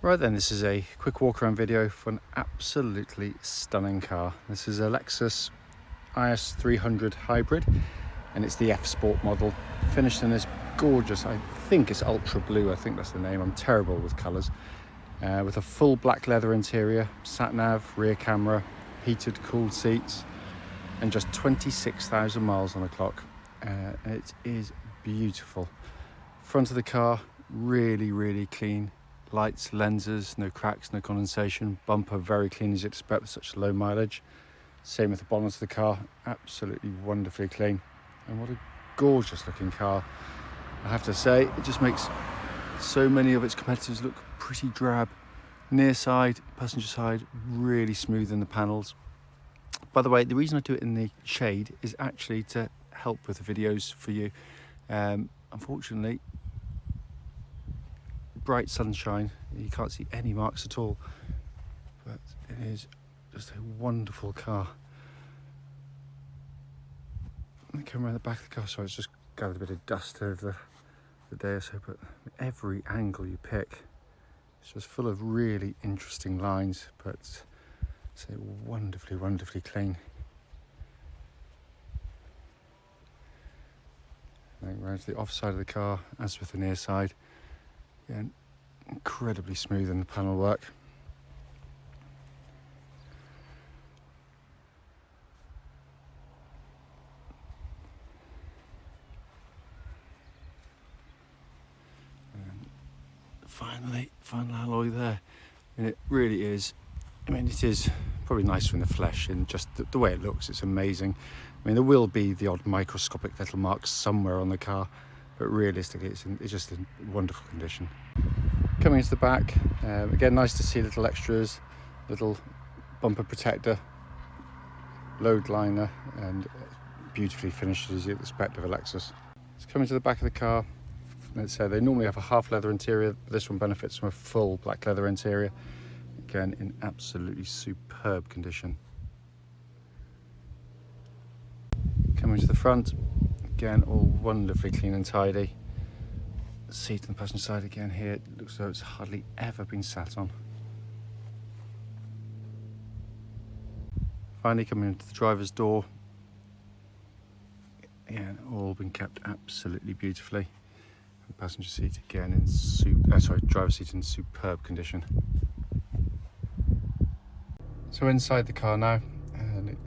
Right then, this is a quick walk around video for an absolutely stunning car. This is a Lexus IS300 hybrid and it's the F Sport model, finished in this gorgeous, I think it's ultra blue, I think that's the name, I'm terrible with colours, with a full black leather interior, sat nav, rear camera, heated cooled seats, and just 26,000 miles on the clock. It is beautiful. Front of the car, really clean. Lights, lenses, no cracks, no condensation. Bumper very clean as you'd expect with such low mileage. Same with the bonnet of the car, absolutely wonderfully clean. And what a gorgeous looking car. I have to say, it just makes so many of its competitors look pretty drab. Near side, passenger side, really smooth in the panels. By the way, the reason I do it in the shade is actually to help with the videos for you. Unfortunately, bright sunshine, you can't see any marks at all, but it is just a wonderful car. Let me come around the back of the car, so it's just gathered a bit of dust over the day or so, but every angle you pick, it's just full of really interesting lines, but it's wonderfully clean. Going around to the off side of the car, as with the near side. Again, incredibly smooth in the panel work. And finally, final alloy there. And it really is, I mean, it is probably nicer in the flesh, and just the way it looks, it's amazing. I mean, there will be the odd microscopic little marks somewhere on the car, but realistically it's just in wonderful condition. Coming into the back, again, nice to see little extras, little bumper protector, load liner, and beautifully finished as you'd expect of a Lexus. It's coming to the back of the car. Let's say they normally have a half leather interior, but this one benefits from a full black leather interior, again in absolutely superb condition. Coming to the front, again, all wonderfully clean and tidy. The seat on the passenger side again here, it looks as though it's hardly ever been sat on. Finally coming into the driver's door, again, all been kept absolutely beautifully. The passenger seat again in driver's seat in superb condition. So inside the car now, and it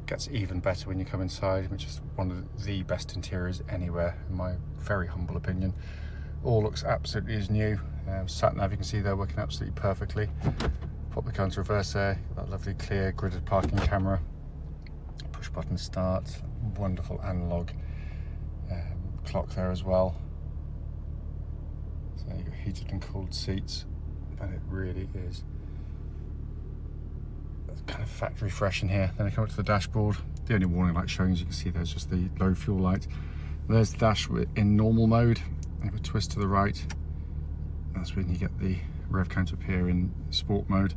gets even better when you come inside, which is one of the best interiors anywhere, in my very humble opinion. All looks absolutely as new. Sat nav, you can see they're working absolutely perfectly. Pop the car into reverse there, that lovely clear gridded parking camera. Push button start, wonderful analog clock there as well. So you've got heated and cooled seats, and it really is kind of factory fresh in here. Then I come up to the dashboard. The only warning light showing, as you can see, there's just the low fuel light. There's the dash in normal mode. If we twist to the right, that's when you get the rev counter appear in sport mode,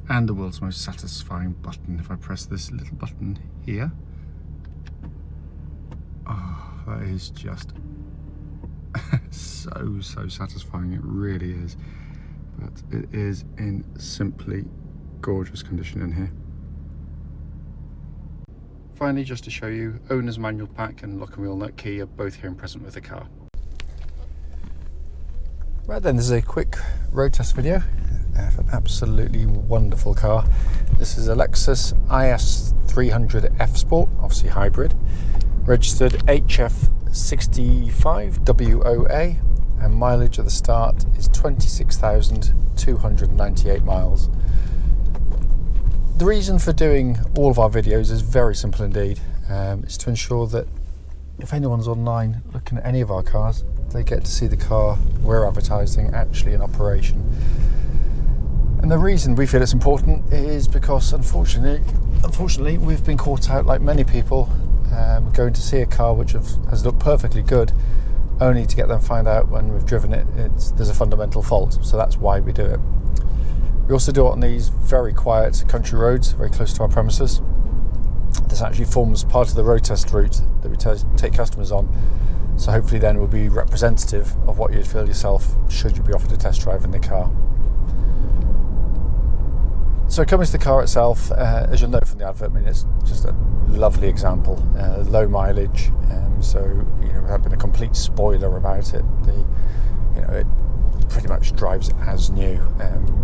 and the world's most satisfying button. If I press this little button here, oh, that is just so satisfying. It really is. But it is in simply gorgeous condition in here. Finally, just to show you, owner's manual pack and lock and wheel nut key are both here and present with the car. Right then, this is a quick road test video of an absolutely wonderful car. This is a Lexus IS300 F Sport, obviously hybrid, registered HF65WOA, and mileage at the start is 26,298 miles. The reason for doing all of our videos is very simple indeed. It's to ensure that if anyone's online looking at any of our cars, they get to see the car we're advertising actually in operation. And the reason we feel it's important is because unfortunately we've been caught out, like many people, going to see a car which has looked perfectly good, only to get them find out when we've driven it there's a fundamental fault. So that's why we do it. We also do it on these very quiet country roads very close to our premises. This actually forms part of the road test route that we take customers on, so hopefully then will be representative of what you'd feel yourself should you be offered a test drive in the car. So coming to the car itself, as you'll note from the advert, I mean, it's just a lovely example. Low mileage, so without being a complete spoiler about it, it pretty much drives as new.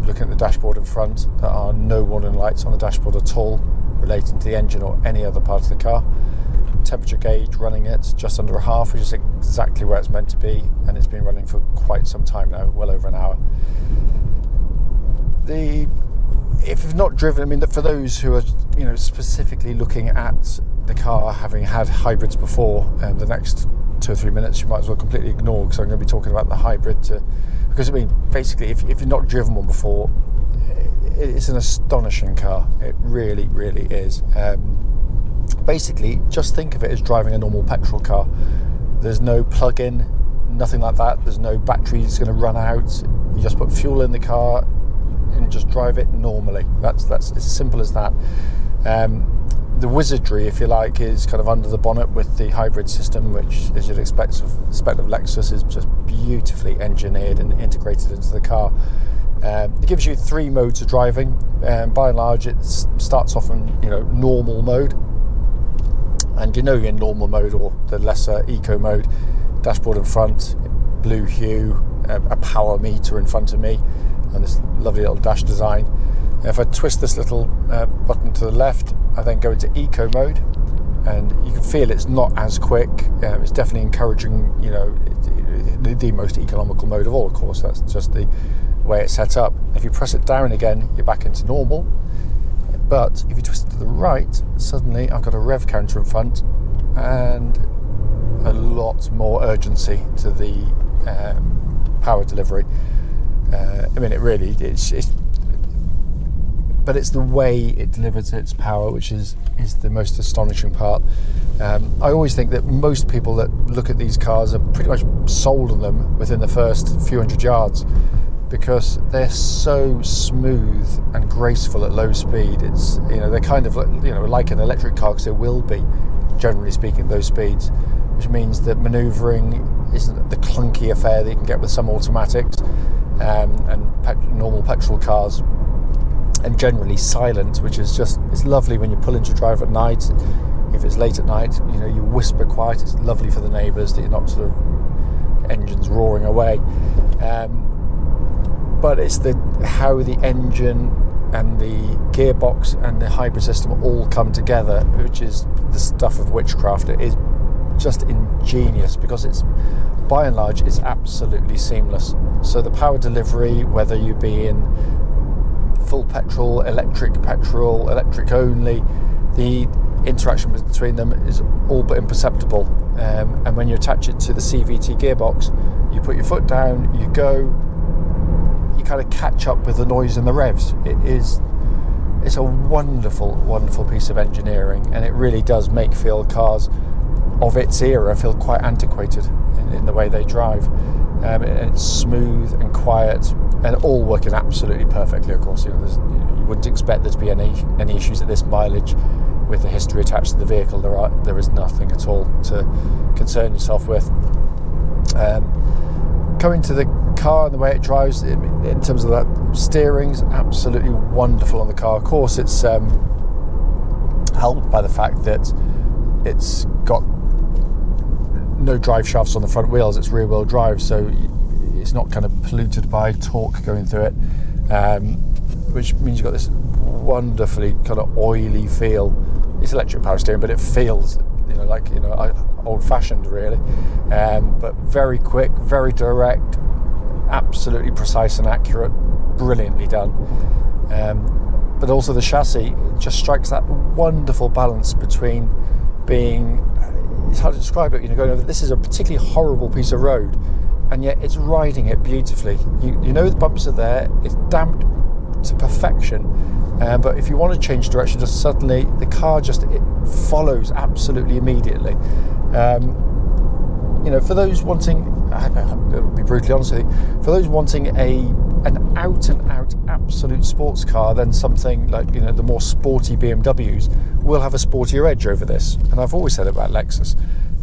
Looking at the dashboard in front, there are no warning lights on the dashboard at all relating to the engine or any other part of the car. Temperature gauge running it just under a half, which is exactly where it's meant to be, and it's been running for quite some time now, well over an hour. If you've not driven, I mean, for those who are specifically looking at the car having had hybrids before, the next 2 or 3 minutes you might as well completely ignore, because I'm going to be talking about the hybrid because I mean, basically, if you've not driven one before, it's an astonishing car. It really, really is. Basically, just think of it as driving a normal petrol car. There's no plug-in, nothing like that. There's no battery that's going to run out. You just put fuel in the car and just drive it normally. That's as simple as that. The wizardry, if you like, is kind of under the bonnet with the hybrid system, which, as you'd expect of Lexus, is just beautifully engineered and integrated into the car. It gives you 3 modes of driving. By and large, it starts off in normal mode, and you're in normal mode or the lesser eco mode. Dashboard in front, blue hue, a power meter in front of me, and this lovely little dash design. If I twist this little button to the left, I then go into eco mode, and you can feel it's not as quick. It's definitely encouraging, the most economical mode of all, of course. That's just the way it's set up. If you press it down again, you're back into normal. But if you twist it to the right, suddenly I've got a rev counter in front and a lot more urgency to the power delivery. I mean, but it's the way it delivers its power which is the most astonishing part. I always think that most people that look at these cars are pretty much sold on them within the first few hundred yards, because they're so smooth and graceful at low speed. It's they're kind of like an electric car, because they will be, generally speaking, at those speeds, which means that manoeuvring isn't the clunky affair that you can get with some automatics and normal petrol cars. And generally silent, which is it's lovely when you pull into drive at night. If it's late at night, you whisper quiet. It's lovely for the neighbours that you're not sort of engines roaring away. But it's how the engine and the gearbox and the hybrid system all come together, which is the stuff of witchcraft. It is just ingenious, because it's, by and large, it's absolutely seamless. So the power delivery, whether you be in full petrol, electric only, the interaction between them is all but imperceptible. And when you attach it to the CVT gearbox, you put your foot down, you go, you kind of catch up with the noise and the revs. It's a wonderful, wonderful piece of engineering, and it really does make cars of its era feel quite antiquated in the way they drive. And it's smooth and quiet, and all working absolutely perfectly. Of course, you wouldn't expect there to be any issues at this mileage with the history attached to the vehicle. There is nothing at all to concern yourself with. Coming to the car and the way it drives, in terms of that, steering's absolutely wonderful on the car. Of course, it's helped by the fact that it's got no drive shafts on the front wheels. It's rear wheel drive, so it's not kind of polluted by torque going through it, which means you've got this wonderfully kind of oily feel. It's electric power steering, but it feels old-fashioned really, but very quick, very direct, absolutely precise and accurate, brilliantly done. But also the chassis just strikes that wonderful balance between being, it's hard to describe it, going over, this is a particularly horrible piece of road, and yet it's riding it beautifully. You know the bumps are there, it's damped to perfection, but if you want to change direction, just suddenly the car it follows absolutely immediately. For those wanting, I'll be brutally honest with you, for those wanting an out and out absolute sports car, then something like the more sporty BMWs will have a sportier edge over this. And I've always said it about Lexus,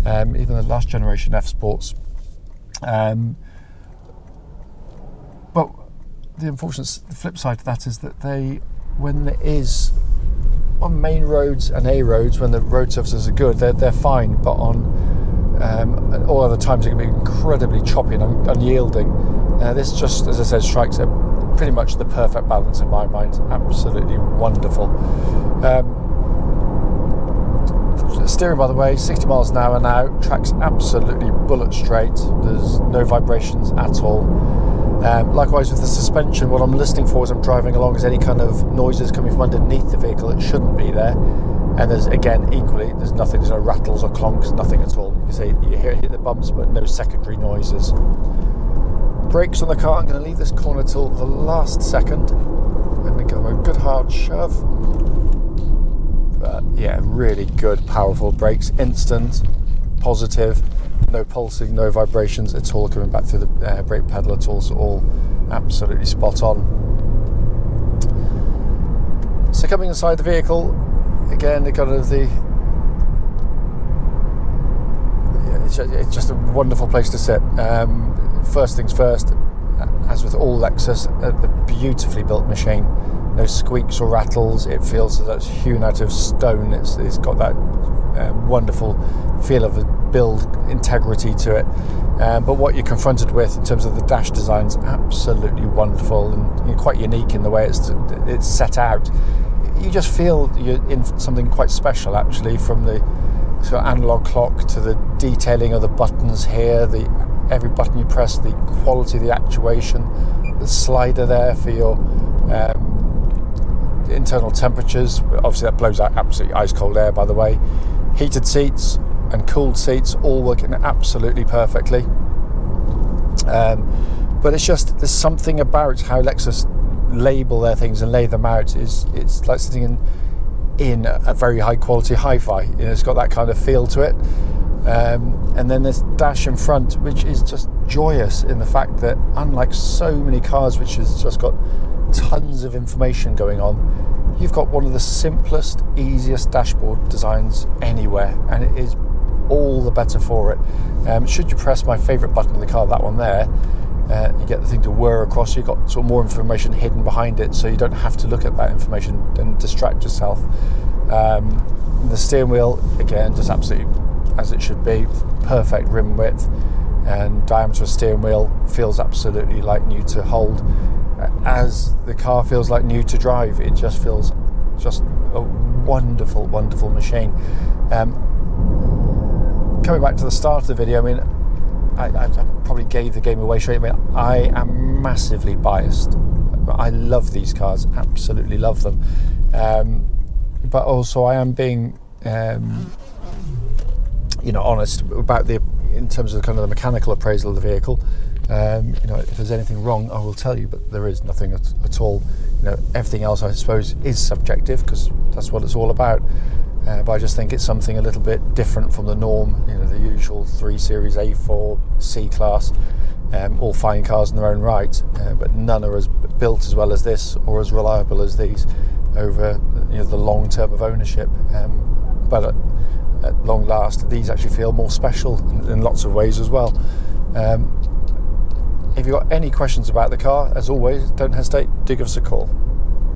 even the last generation F Sports. But the flip side to that is that they when it is on main roads and A roads, when the road surfaces are good, they're fine, but on all other times it can be incredibly choppy and unyielding. This just, as I said, strikes a pretty much the perfect balance in my mind. Absolutely wonderful. Steering, by the way, 60 miles an hour now, track's absolutely bullet straight. There's no vibrations at all. Likewise with the suspension, what I'm listening for as I'm driving along is any kind of noises coming from underneath the vehicle that shouldn't be there. And there's, again, equally, there's nothing, there's no rattles or clonks, nothing at all. You can see, you hear it hit the bumps, but no secondary noises. Brakes on the car, I'm going to leave this corner till the last second. And then give them a good hard shove. But yeah, really good, powerful brakes, instant, positive. No pulsing, no vibrations. It's all coming back through the brake pedal at all, so all absolutely spot on. So coming inside the vehicle, again, it's just a wonderful place to sit. First things first, as with all Lexus, a beautifully built machine. No squeaks or rattles. It feels as though it's hewn out of stone. It's got that wonderful feel of a build integrity to it. But what you're confronted with in terms of the dash design is absolutely wonderful and quite unique in the way it's set out. You just feel you're in something quite special, actually, from the sort of analog clock to the detailing of the buttons here, every button you press, the quality of the actuation, the slider there for your internal temperatures. Obviously that blows out absolutely ice cold air, by the way. Heated seats and cooled seats all working absolutely perfectly. But it's just, there's something about how Lexus label their things and lay them out. It's like sitting in a very high quality hi-fi. You know, it's got that kind of feel to it. And then this dash in front, which is just joyous in the fact that, unlike so many cars which has just got tons of information going on, you've got one of the simplest, easiest dashboard designs anywhere, and it is all the better for it. Should you press my favourite button in the car, that one there, you get the thing to whir across. You've got sort of more information hidden behind it, so you don't have to look at that information and distract yourself. The steering wheel, again, just absolutely as it should be. Perfect rim width and diameter of steering wheel, feels absolutely like new to hold. As the car feels like new to drive, it just feels just a wonderful, wonderful machine. Coming back to the start of the video, I mean, I probably gave the game away straight. I mean, I am massively biased. I love these cars, absolutely love them. But also I am being, honest about in terms of kind of the mechanical appraisal of the vehicle. If there's anything wrong, I will tell you, but there is nothing at all. Everything else, I suppose, is subjective, because that's what it's all about. But I just think it's something a little bit different from the norm. The usual 3 Series, A4, C-Class, all fine cars in their own right, but none are as built as well as this or as reliable as these over the long term of ownership. But at long last, these actually feel more special in lots of ways as well. If you've got any questions about the car, as always, don't hesitate to give us a call.